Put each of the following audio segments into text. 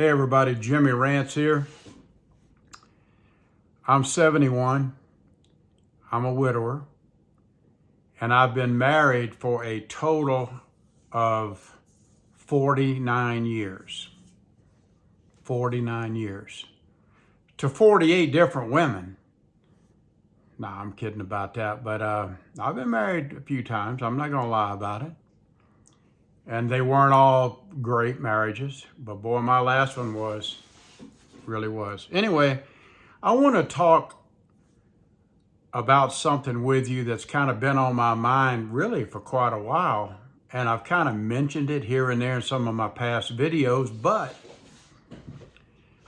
Hey everybody, Jimmy Rance here. I'm 71. I'm a widower. And I've been married for a total of 49 years. 49 years. To 48 different women. Nah, I'm kidding about that. But I've been married a few times. I'm not going to lie about it. And they weren't all great marriages. But boy, my last one really was. Anyway, I want to talk about something with you that's kind of been on my mind really for quite a while. And I've kind of mentioned it here and there in some of my past videos, but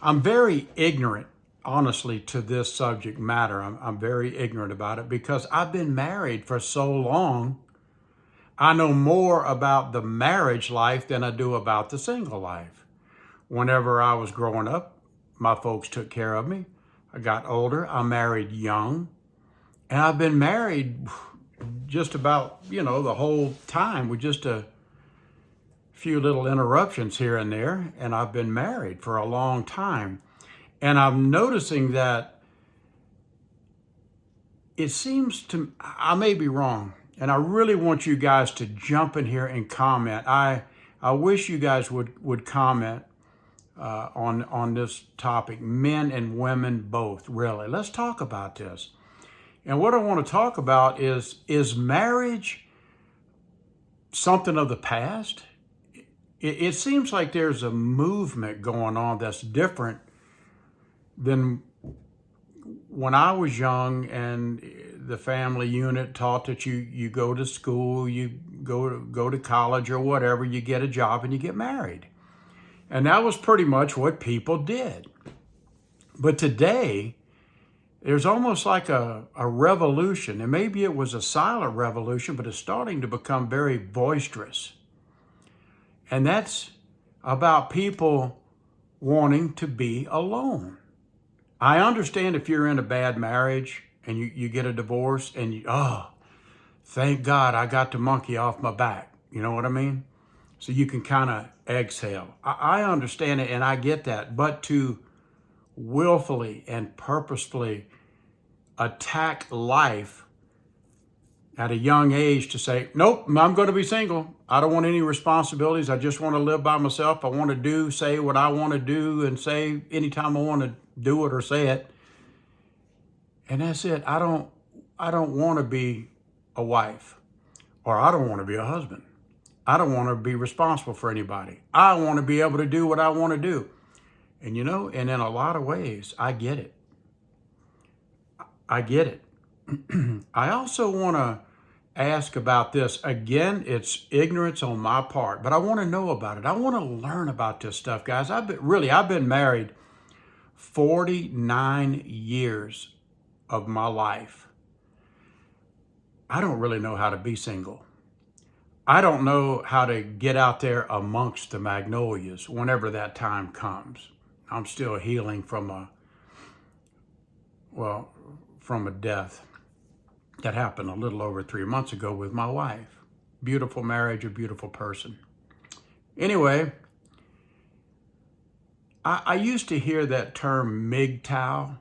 I'm very ignorant, honestly, to this subject matter. I'm very ignorant about it because I've been married for so long. I know more about the marriage life than I do about the single life. Whenever I was growing up, my folks took care of me. I got older, I married young, and I've been married just about, the whole time with just a few little interruptions here and there, and I've been married for a long time. And I'm noticing that it seems to, I may be wrong, and I really want you guys to jump in here and comment. I wish you guys would comment on this topic, men and women both, really. Let's talk about this. And what I want to talk about is marriage something of the past? It seems like there's a movement going on that's different than when I was young and the family unit taught that you go to school, you go to college or whatever, you get a job and you get married. And that was pretty much what people did. But today, there's almost like a revolution, and maybe it was a silent revolution, but it's starting to become very boisterous. And that's about people wanting to be alone. I understand if you're in a bad marriage and you get a divorce and thank God I got the monkey off my back. You know what I mean? So you can kind of exhale. I understand it and I get that, but to willfully and purposefully attack life at a young age to say, nope, I'm going to be single. I don't want any responsibilities. I just want to live by myself. I want to say what I want to do and say anytime I want to do it or say it. And that's it. I don't want to be a wife, or I don't want to be a husband. I don't want to be responsible for anybody. I want to be able to do what I want to do. And and in a lot of ways, I get it. I get it. I also want to ask about this. Again, it's ignorance on my part, but I want to know about it. I want to learn about this stuff, guys. I've been married 49 years of my life. I don't really know how to be single. I don't know how to get out there amongst the magnolias whenever that time comes. I'm still healing from a death that happened a little over 3 months ago with my wife. Beautiful marriage, a beautiful person. Anyway, I used to hear that term MGTOW,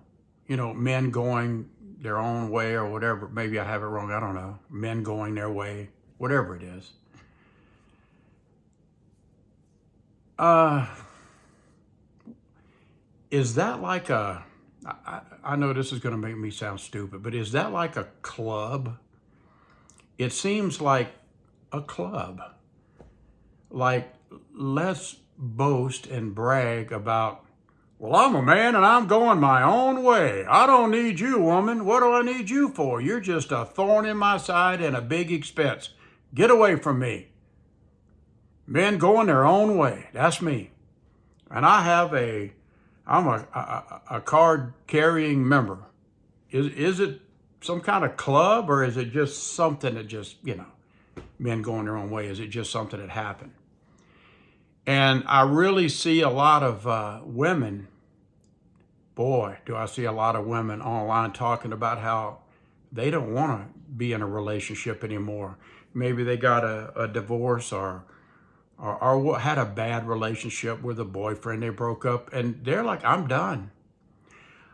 men going their own way or whatever. Maybe I have it wrong, I don't know. Men going their way, whatever it is. Is that like I know this is going to make me sound stupid, but is that like a club? It seems like a club. Like, let's boast and brag about, well, I'm a man and I'm going my own way. I don't need you, woman. What do I need you for? You're just a thorn in my side and a big expense. Get away from me. Men going their own way. That's me. And I'm a card-carrying member. Is it some kind of club, or is it just something that just, men going their own way? Is it just something that happened? And I really see a lot of women, boy, do I see a lot of women online talking about how they don't want to be in a relationship anymore. Maybe they got a divorce or or had a bad relationship with a boyfriend. They broke up and they're like, I'm done.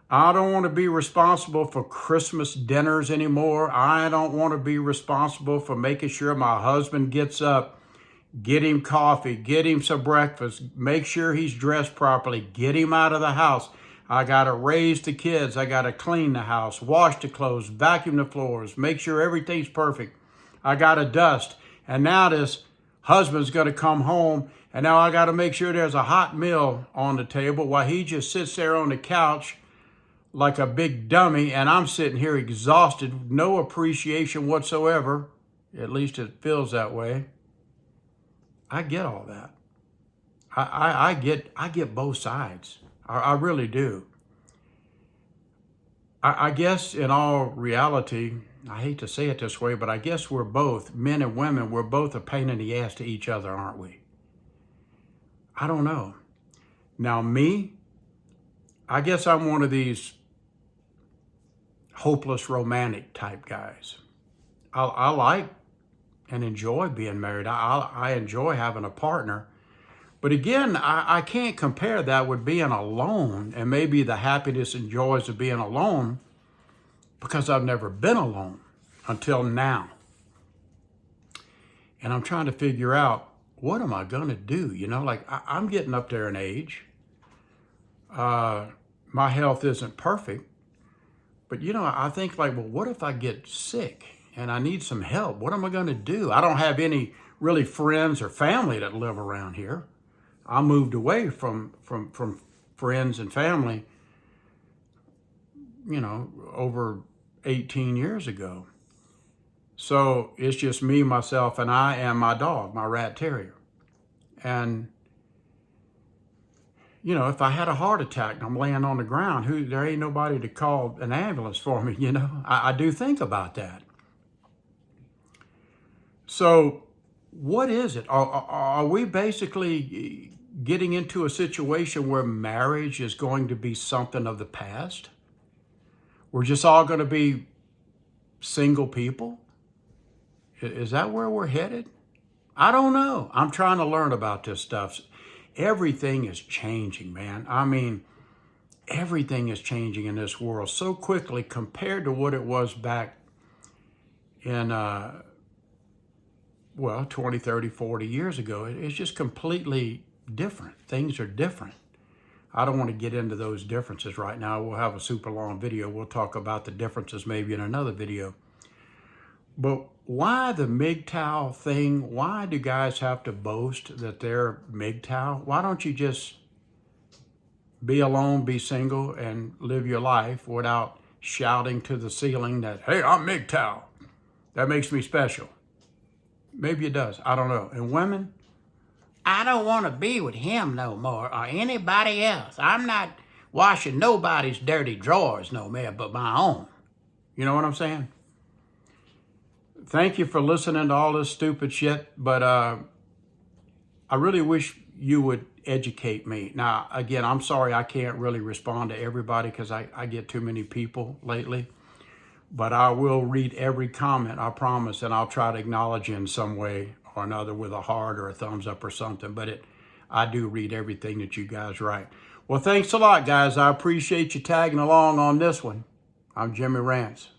I don't want to be responsible for Christmas dinners anymore. I don't want to be responsible for making sure my husband gets up, get him coffee, get him some breakfast, make sure he's dressed properly, get him out of the house. I got to raise the kids. I got to clean the house, wash the clothes, vacuum the floors, make sure everything's perfect. I got to dust. And now this husband's going to come home, and now I got to make sure there's a hot meal on the table while he just sits there on the couch like a big dummy, and I'm sitting here exhausted, no appreciation whatsoever. At least it feels that way. I get all that. I get both sides. I really do. I guess in all reality, I hate to say it this way, but I guess we're both, men and women, we're both a pain in the ass to each other, aren't we? I don't know. Now me, I guess I'm one of these hopeless romantic type guys. I like and enjoy being married. I enjoy having a partner. But again, I can't compare that with being alone and maybe the happiness and joys of being alone, because I've never been alone until now. And I'm trying to figure out, what am I going to do? You know, like I'm getting up there in age. My health isn't perfect. But, you know, I think like, well, what if I get sick and I need some help? What am I going to do? I don't have any really friends or family that live around here. I moved away from friends and family, you know, over 18 years ago. So it's just me, myself, and I, and my dog, my rat terrier. And, you know, if I had a heart attack and I'm laying on the ground, there ain't nobody to call an ambulance for me, you know. I do think about that. So what is it? Are we basically getting into a situation where marriage is going to be something of the past? We're just all going to be single people? Is that where we're headed? I don't know. I'm trying to learn about this stuff. Everything is changing, man. I mean, everything is changing in this world so quickly compared to what it was back in, 20, 30, 40 years ago. It's just completely different. Things are different. I don't want to get into those differences right now. We'll have a super long video. We'll talk about the differences maybe in another video. But why the MGTOW thing? Why do guys have to boast that they're MGTOW? Why don't you just be alone, be single, and live your life without shouting to the ceiling that, hey, I'm MGTOW. That makes me special. Maybe it does. I don't know. And women, I don't want to be with him no more or anybody else. I'm not washing nobody's dirty drawers no more but my own. You know what I'm saying? Thank you for listening to all this stupid shit, but I really wish you would educate me. Now, again, I'm sorry I can't really respond to everybody because I get too many people lately, but I will read every comment, I promise, and I'll try to acknowledge you in some way or another with a heart or a thumbs up or something, but I do read everything that you guys write. Well, thanks a lot, guys. I appreciate you tagging along on this one. I'm Jimmy Rants.